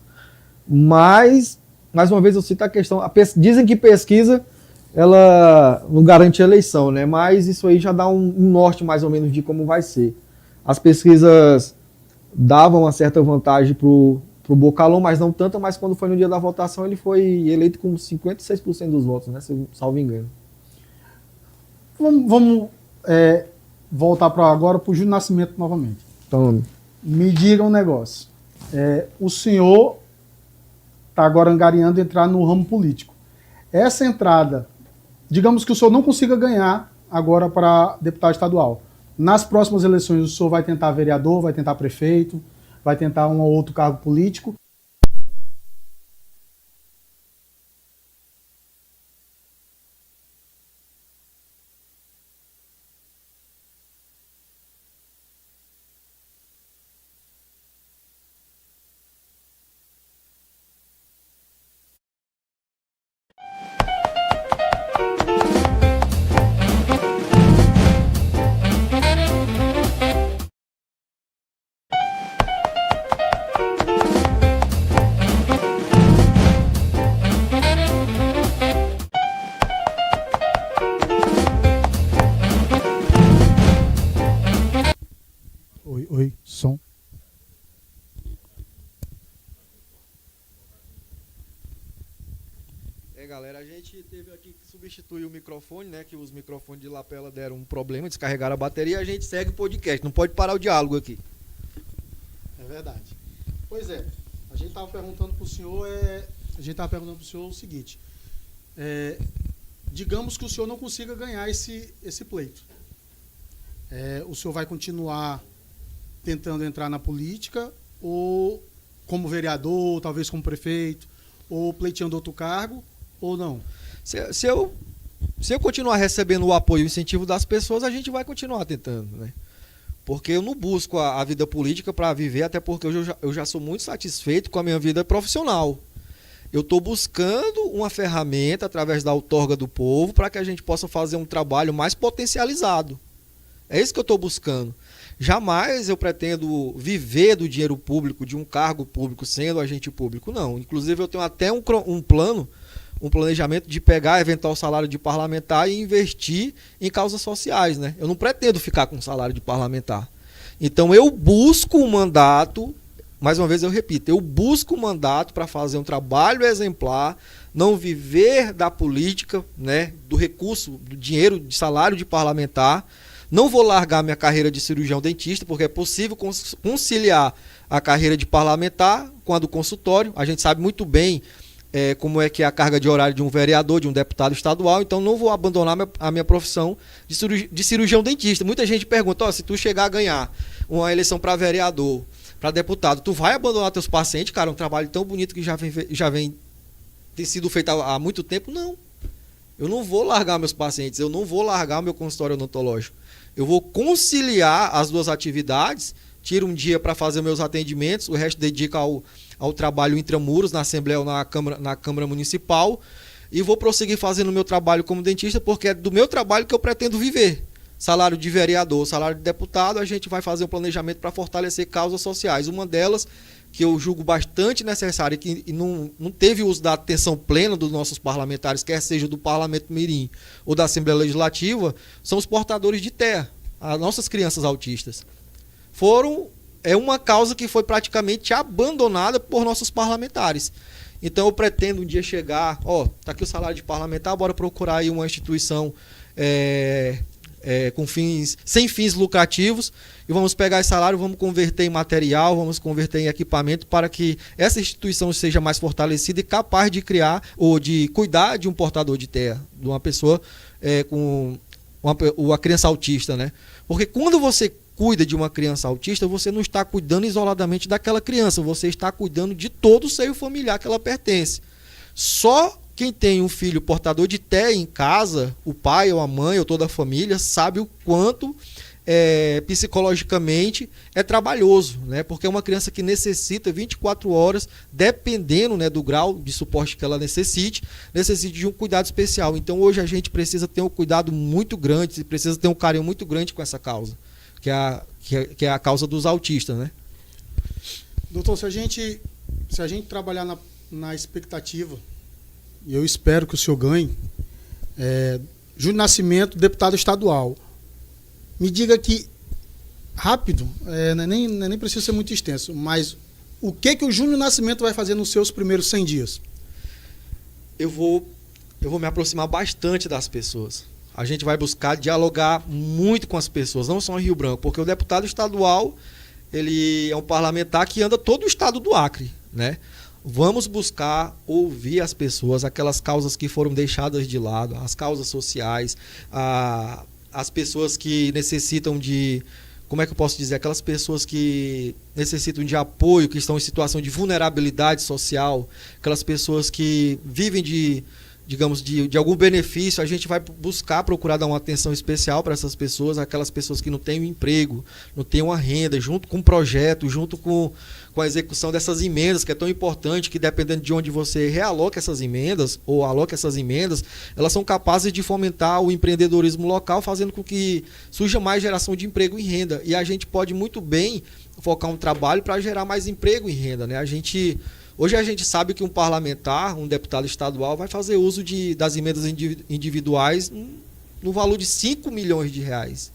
Mas, mais uma vez, eu cito a questão. Dizem que pesquisa ela não garante a eleição, né? Mas isso aí já dá um norte mais ou menos de como vai ser. As pesquisas davam uma certa vantagem pro Bocalhon, mas não tanto, mas quando foi no dia da votação ele foi eleito com 56% dos votos, né? Salvo engano. Vamos voltar agora para o Júlio Nascimento novamente. Então, me diga um negócio. O senhor está agora angariando entrar no ramo político. Essa entrada, digamos que o senhor não consiga ganhar agora para deputado estadual. Nas próximas eleições o senhor vai tentar vereador, vai tentar prefeito, vai tentar um ou outro cargo político. Oi, som. Galera, a gente teve aqui que substituir o microfone, né? Que os microfones de lapela deram um problema, descarregaram a bateria, a gente segue o podcast, não pode parar o diálogo aqui. É verdade. Pois é, a gente estava perguntando para o senhor, o seguinte, digamos que o senhor não consiga ganhar esse pleito. O senhor vai continuar tentando entrar na política, ou como vereador, ou talvez como prefeito, ou pleiteando outro cargo, ou não? Se eu continuar recebendo o apoio e o incentivo das pessoas, a gente vai continuar tentando, né? Porque eu não busco a vida política para viver, até porque eu já sou muito satisfeito com a minha vida profissional. Eu estou buscando uma ferramenta através da outorga do povo para que a gente possa fazer um trabalho mais potencializado. É isso que eu estou buscando. Jamais eu pretendo viver do dinheiro público, de um cargo público, sendo agente público, não. Inclusive eu tenho até um planejamento de pegar eventual salário de parlamentar e investir em causas sociais, né? Eu não pretendo ficar com salário de parlamentar. Então eu busco um mandato, mais uma vez eu repito, eu busco um mandato para fazer um trabalho exemplar, não viver da política, né, do recurso, do dinheiro, de salário de parlamentar. Não vou largar minha carreira de cirurgião dentista, porque é possível conciliar a carreira de parlamentar com a do consultório. A gente sabe muito bem como é que é a carga de horário de um vereador, de um deputado estadual, então não vou abandonar a minha profissão de cirurgião dentista. Muita gente pergunta, se tu chegar a ganhar uma eleição para vereador, para deputado, tu vai abandonar teus pacientes? Cara, um trabalho tão bonito que já vem ter sido feito há muito tempo? Não. Eu não vou largar meus pacientes, eu não vou largar meu consultório odontológico. Eu vou conciliar as duas atividades, tiro um dia para fazer meus atendimentos, o resto dedico ao trabalho intramuros, na Assembleia ou na Câmara Municipal, e vou prosseguir fazendo o meu trabalho como dentista, porque é do meu trabalho que eu pretendo viver. Salário de vereador, salário de deputado, a gente vai fazer um planejamento para fortalecer causas sociais. Uma delas, que eu julgo bastante necessária e não teve uso da atenção plena dos nossos parlamentares, quer seja do Parlamento Mirim ou da Assembleia Legislativa, são os portadores de TEA, as nossas crianças autistas. É uma causa que foi praticamente abandonada por nossos parlamentares. Então eu pretendo um dia chegar, tá aqui o salário de parlamentar, bora procurar aí uma instituição sem fins lucrativos, e vamos pegar esse salário, vamos converter em material, vamos converter em equipamento para que essa instituição seja mais fortalecida e capaz de criar ou de cuidar de um portador de TEA, de uma pessoa com uma criança autista, né? Porque quando você cuida de uma criança autista, você não está cuidando isoladamente daquela criança, você está cuidando de todo o seio familiar que ela pertence. Só quem tem um filho portador de TEA em casa, o pai ou a mãe ou toda a família, sabe o quanto psicologicamente é trabalhoso, né? Porque é uma criança que necessita 24 horas, dependendo, né, do grau de suporte que ela necessite de um cuidado especial. Então hoje a gente precisa ter um cuidado muito grande, precisa ter um carinho muito grande com essa causa, que é a causa dos autistas, né? Doutor, se a gente trabalhar na expectativa, e eu espero que o senhor ganhe, Júnior Nascimento, deputado estadual, me diga que, rápido, nem precisa ser muito extenso, mas o que o Júnior Nascimento vai fazer nos seus primeiros 100 dias? Eu vou me aproximar bastante das pessoas. A gente vai buscar dialogar muito com as pessoas, não só em Rio Branco, porque o deputado estadual, ele é um parlamentar que anda todo o estado do Acre, né? Vamos buscar ouvir as pessoas, aquelas causas que foram deixadas de lado, as causas sociais, as pessoas que necessitam de, como é que eu posso dizer, aquelas pessoas que necessitam de apoio, que estão em situação de vulnerabilidade social, aquelas pessoas que vivem de algum benefício. A gente vai procurar dar uma atenção especial para essas pessoas, aquelas pessoas que não têm um emprego, não têm uma renda, junto com o projeto, junto com a execução dessas emendas, que é tão importante, que dependendo de onde você realoca essas emendas, ou aloca essas emendas, elas são capazes de fomentar o empreendedorismo local, fazendo com que surja mais geração de emprego e renda. E a gente pode muito bem focar um trabalho para gerar mais emprego e renda, né? Hoje a gente sabe que um parlamentar, um deputado estadual, vai fazer uso das emendas individuais no valor de 5 milhões de reais.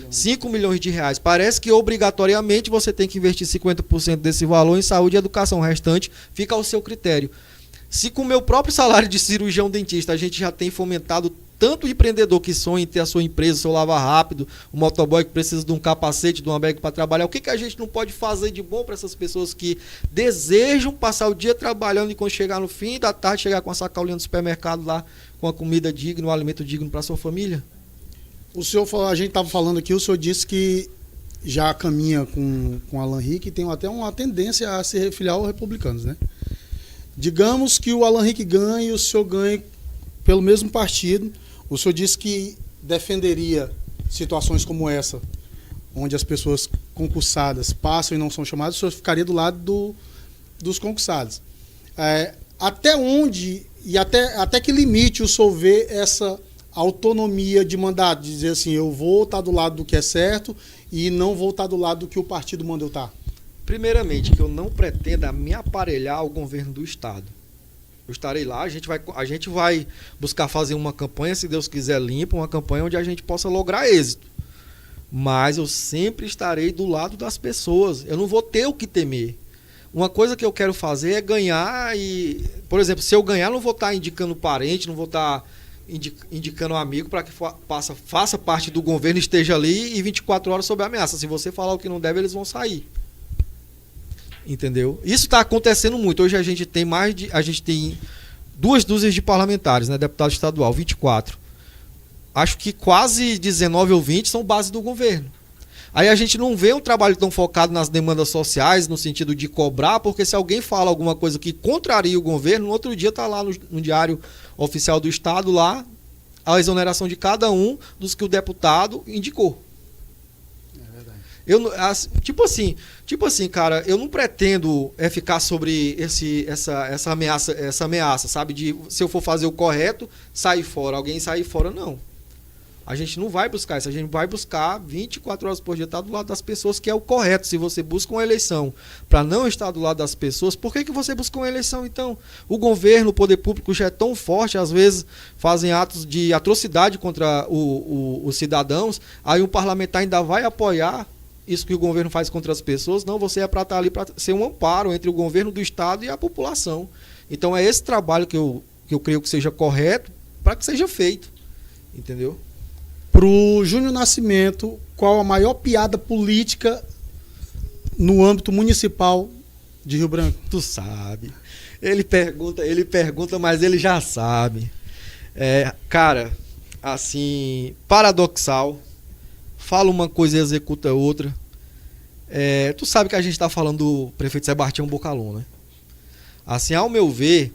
5 milhões de reais. Parece que obrigatoriamente você tem que investir 50% desse valor em saúde e educação. O restante fica ao seu critério. Se com o meu próprio salário de cirurgião dentista a gente já tem fomentado tanto o empreendedor que sonha em ter a sua empresa, seu lava rápido, o motoboy que precisa de um capacete, de uma bag para trabalhar, o que a gente não pode fazer de bom para essas pessoas que desejam passar o dia trabalhando e quando chegar no fim da tarde, chegar com a sacolinha do supermercado lá, com a comida digna, um alimento digno para a sua família? O senhor, a gente estava falando aqui, o senhor disse que já caminha com Alan Rick e tem até uma tendência a se refiliar aos republicanos, né? Digamos que o Alan Rick ganhe e o senhor ganhe pelo mesmo partido, o senhor disse que defenderia situações como essa, onde as pessoas concursadas passam e não são chamadas, o senhor ficaria do lado dos concursados. Até onde e até que limite o senhor vê essa autonomia de mandar, de dizer assim, eu vou estar do lado do que é certo e não vou estar do lado do que o partido manda eu estar? Primeiramente, que eu não pretenda me aparelhar ao governo do Estado. Eu estarei lá, a gente vai buscar fazer uma campanha, se Deus quiser, limpa, uma campanha onde a gente possa lograr êxito. Mas eu sempre estarei do lado das pessoas. Eu não vou ter o que temer. Uma coisa que eu quero fazer é ganhar e, por exemplo, se eu ganhar, não vou estar indicando parente, não vou estar indicando um amigo para que faça parte do governo, esteja ali e 24 horas sob ameaça. Se você falar o que não deve, eles vão sair. Entendeu? Isso está acontecendo muito. Hoje a gente tem a gente tem 2 dúzias de parlamentares, né, deputado estadual, 24. Acho que quase 19 ou 20 são base do governo. Aí a gente não vê um trabalho tão focado nas demandas sociais, no sentido de cobrar, porque se alguém fala alguma coisa que contraria o governo, no outro dia está lá no Diário Oficial do Estado, lá, a exoneração de cada um dos que o deputado indicou. É verdade. Tipo assim, cara, eu não pretendo ficar sobre essa ameaça, sabe? De se eu for fazer o correto, sair fora, alguém sair fora, não. A gente não vai buscar isso, a gente vai buscar 24 horas por dia estar do lado das pessoas, que é o correto. Se você busca uma eleição para não estar do lado das pessoas, por que você busca uma eleição então? O governo, o poder público já é tão forte, às vezes fazem atos de atrocidade contra os cidadãos, aí o parlamentar ainda vai apoiar isso que o governo faz contra as pessoas. Não, você é para estar ali para ser um amparo entre o governo do Estado e a população. Então é esse trabalho que eu creio que seja correto para que seja feito, entendeu? Pro Júnior Nascimento, qual a maior piada política no âmbito municipal de Rio Branco? Tu sabe. Ele pergunta, mas ele já sabe. Cara, assim, paradoxal. Fala uma coisa e executa outra. Tu sabe que a gente está falando do prefeito Sebastião Bocalon, né? Assim, ao meu ver,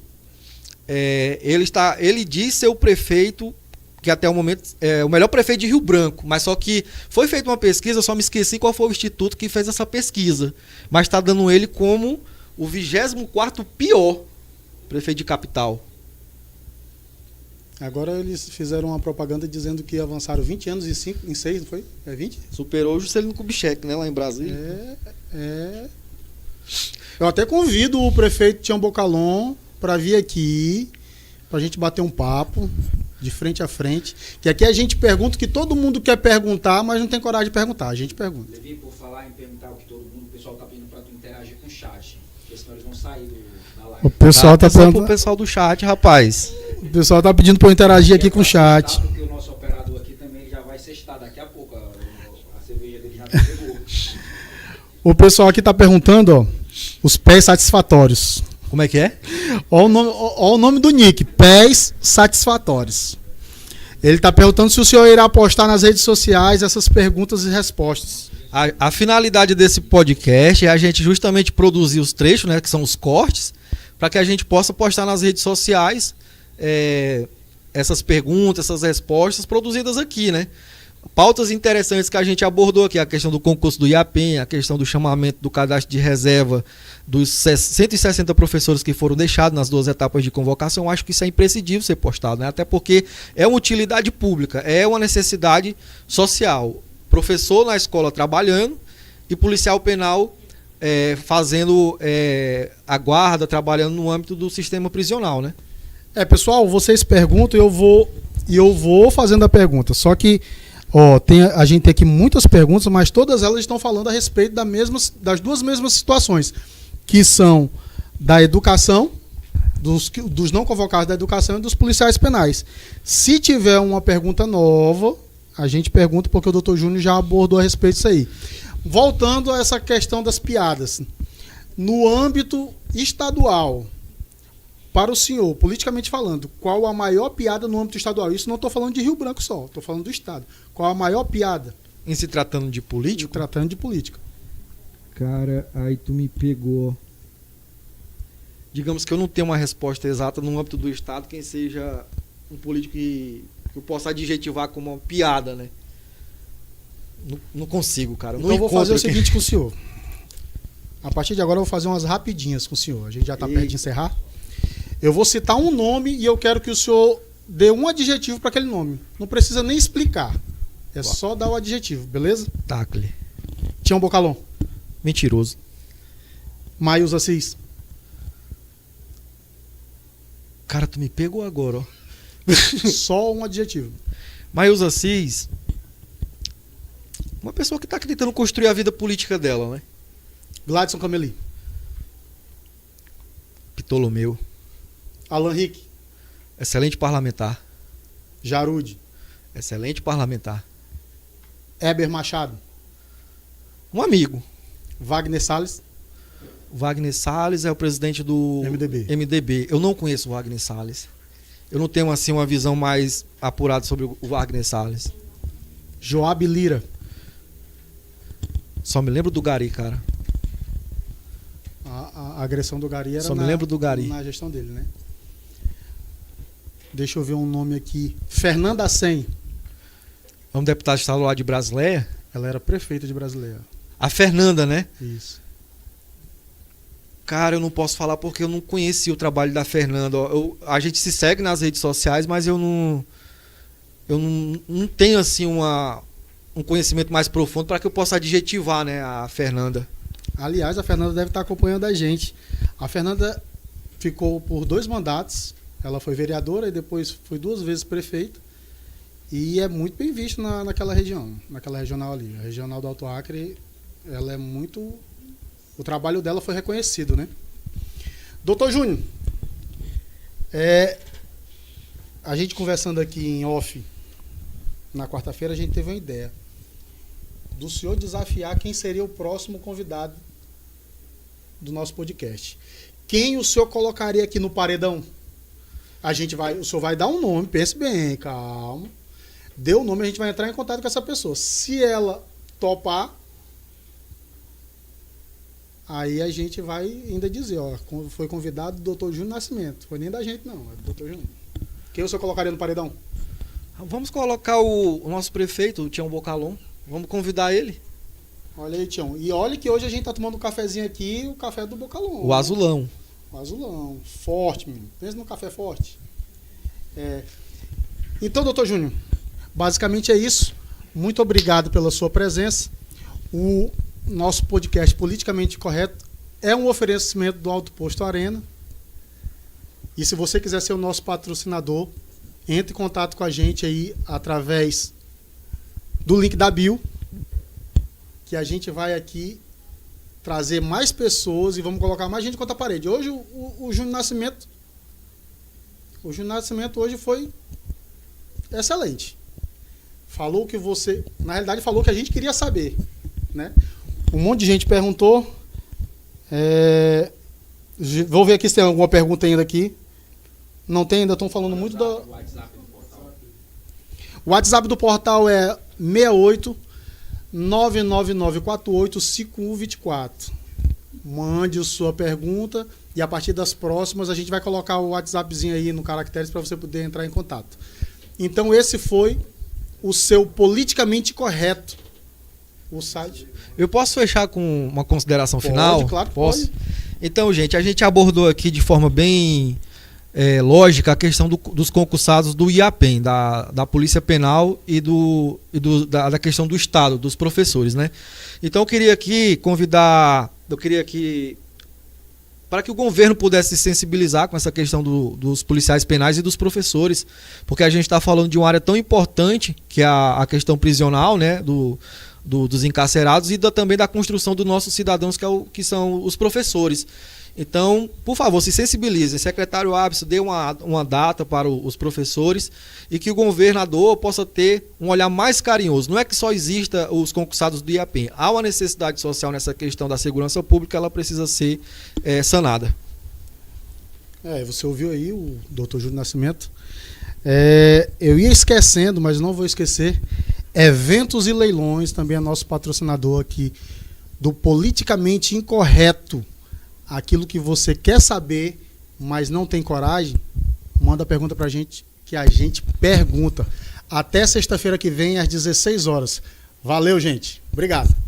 ele diz ser o prefeito que até o momento é o melhor prefeito de Rio Branco, mas só que foi feita uma pesquisa, eu só me esqueci qual foi o instituto que fez essa pesquisa, mas está dando ele como o 24º pior prefeito de capital. Agora eles fizeram uma propaganda dizendo que avançaram 20 anos em 6, não foi? É 20? Superou o Juscelino Kubitschek, né, lá em Brasília. Eu até convido o prefeito Tião Bocalon para vir aqui, para a gente bater um papo de frente a frente, que aqui a gente pergunta o que todo mundo quer perguntar, mas não tem coragem de perguntar, a gente pergunta. Levi, por falar em perguntar o que todo mundo, o pessoal tá pedindo para tu interagir com o chat, porque senão eles vão sair da live. O pessoal tá perguntando pro pessoal do chat, rapaz. O pessoal tá pedindo para eu interagir aqui com o chat. Porque o nosso operador aqui também já vai sextar daqui a pouco, a cerveja dele já chegou. O pessoal aqui tá perguntando, ó, os pés satisfatórios. Como é que é? Olha o nome do nick, pés satisfatórios. Ele está perguntando se o senhor irá postar nas redes sociais essas perguntas e respostas. A finalidade desse podcast é a gente justamente produzir os trechos, né, que são os cortes, para que a gente possa postar nas redes sociais essas perguntas, essas respostas produzidas aqui, né? Pautas interessantes que a gente abordou aqui, a questão do concurso do IAPEM, a questão do chamamento do cadastro de reserva dos 160 professores que foram deixados nas 2 etapas de convocação. Acho que isso é imprescindível ser postado, né? Até porque é uma utilidade pública, é uma necessidade social. Professor na escola trabalhando e policial penal fazendo a guarda, trabalhando no âmbito do sistema prisional, né? Pessoal, vocês perguntam e eu vou fazendo a pergunta, só que a gente tem aqui muitas perguntas, mas todas elas estão falando a respeito das 2 mesmas situações, que são da educação, dos não convocados da educação e dos policiais penais. Se tiver uma pergunta nova, a gente pergunta, porque o Dr. Júnior já abordou a respeito disso aí. Voltando a essa questão das piadas. No âmbito estadual, para o senhor, politicamente falando, qual a maior piada no âmbito estadual? Isso não estou falando de Rio Branco só, estou falando do estado. Qual a maior piada? Em se tratando de político? Tratando de política. Cara, aí tu me pegou. Digamos que eu não tenho uma resposta exata no âmbito do estado, quem seja um político que eu possa adjetivar como uma piada, né? Não consigo, cara. Então eu vou fazer o seguinte com o senhor. A partir de agora eu vou fazer umas rapidinhas com o senhor. A gente já está perto de encerrar. Eu vou citar um nome e eu quero que o senhor dê um adjetivo para aquele nome. Não precisa nem explicar. É só dar o adjetivo, beleza? Tacle. Tião Bocalon. Mentiroso. Maius Assis. Cara, tu me pegou agora, ó. Só um adjetivo. Maius Assis, uma pessoa que está tentando construir a vida política dela, né? Gladson Cameli. Ptolomeu, Alan Rick. excelente parlamentar. Jarude. Excelente parlamentar. Heber Machado. Um amigo. Wagner Salles. Wagner Salles é o presidente do MDB. Eu não conheço o Wagner Salles. Eu não tenho assim uma visão mais apurada sobre o Wagner Salles. Joab Lira. Só me lembro do Gari, cara. A agressão do Gari era Só me lembro do Gari. na gestão dele, né? Deixa eu ver um nome aqui. Fernanda Sen. É um deputado estadual de Brasileia. Ela era prefeita de Brasileia. A Fernanda, né? Isso. Cara, eu não posso falar porque eu não conheci o trabalho da Fernanda. A gente se segue nas redes sociais, mas eu não tenho assim um conhecimento mais profundo para que eu possa adjetivar, né, a Fernanda. Aliás, a Fernanda deve estar acompanhando a gente. A Fernanda ficou por 2 mandatos. Ela foi vereadora e depois foi 2 vezes prefeita. E é muito bem visto naquela região, naquela regional ali. A regional do Alto Acre, ela é muito... O trabalho dela foi reconhecido, né? Doutor Júnior, a gente conversando aqui em off, na quarta-feira, a gente teve uma ideia do senhor desafiar quem seria o próximo convidado do nosso podcast. Quem o senhor colocaria aqui no paredão? O senhor vai dar um nome, pense bem, calma. Dê o nome, a gente vai entrar em contato com essa pessoa. Se ela topar, aí a gente vai ainda dizer, ó, foi convidado o doutor Júnior Nascimento. Foi nem da gente, não, é do doutor Júnior. Quem o senhor colocaria no paredão? Vamos colocar o nosso prefeito, o Tião Bocalon. Vamos convidar ele. Olha aí, Tião. E olha que hoje a gente tá tomando um cafezinho aqui, o café do Bocalon. O azulão. O azulão. Forte, menino. Pensa num café forte. Então, doutor Júnior, basicamente é isso. Muito obrigado pela sua presença. O nosso podcast Politicamente Correto é um oferecimento do Alto Posto Arena. E se você quiser ser o nosso patrocinador, entre em contato com a gente aí através do link da bio, que a gente vai aqui trazer mais pessoas e vamos colocar mais gente contra a parede. Hoje o Júnior Nascimento hoje foi excelente. Falou que você, na realidade falou que a gente queria saber, né? Um monte de gente perguntou. Vou ver aqui se tem alguma pergunta ainda aqui. Não tem, ainda estão falando muito do WhatsApp do portal. O WhatsApp do portal é 68 999485124. Mande sua pergunta e a partir das próximas a gente vai colocar o WhatsAppzinho aí no Caracteres para você poder entrar em contato. Então esse foi o seu Politicamente Correto. O site. Eu posso fechar com uma consideração final? Claro que posso. pode. Então, gente, a gente abordou aqui de forma bem lógica a questão dos concursados do IAPEN, da Polícia Penal e da questão do Estado, dos professores, né? Então eu queria aqui para que o governo pudesse se sensibilizar com essa questão dos policiais penais e dos professores, porque a gente está falando de uma área tão importante que é a questão prisional, né, dos encarcerados e também da construção dos nossos cidadãos, que são os professores. Então, por favor, se sensibilizem. Secretário Abson, dê uma data para os professores e que o governador possa ter um olhar mais carinhoso. Não é que só exista os concursados do IAPEN. Há uma necessidade social nessa questão da segurança pública, ela precisa ser sanada. Você ouviu aí o doutor Júnior Nascimento. Eu ia esquecendo, mas não vou esquecer. Eventos e Leilões, também é nosso patrocinador aqui do Politicamente Incorreto. Aquilo que você quer saber, mas não tem coragem, manda a pergunta pra gente que a gente pergunta. Até sexta-feira que vem, às 16 horas. Valeu, gente. Obrigado.